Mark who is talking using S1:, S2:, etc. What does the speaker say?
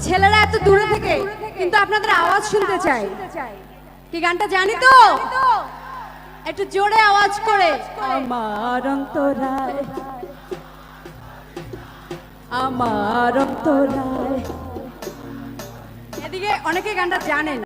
S1: ছেলেরা এত দূরে থেকে কিন্তু আপনাদের আওয়াজ শুনতে চাই। কি গানটা জানি তো? একটু জোরে আওয়াজ করে। আমার অন্তরায়, আমার অন্তরায়। এদিকে অনেকে গানটা জানেন,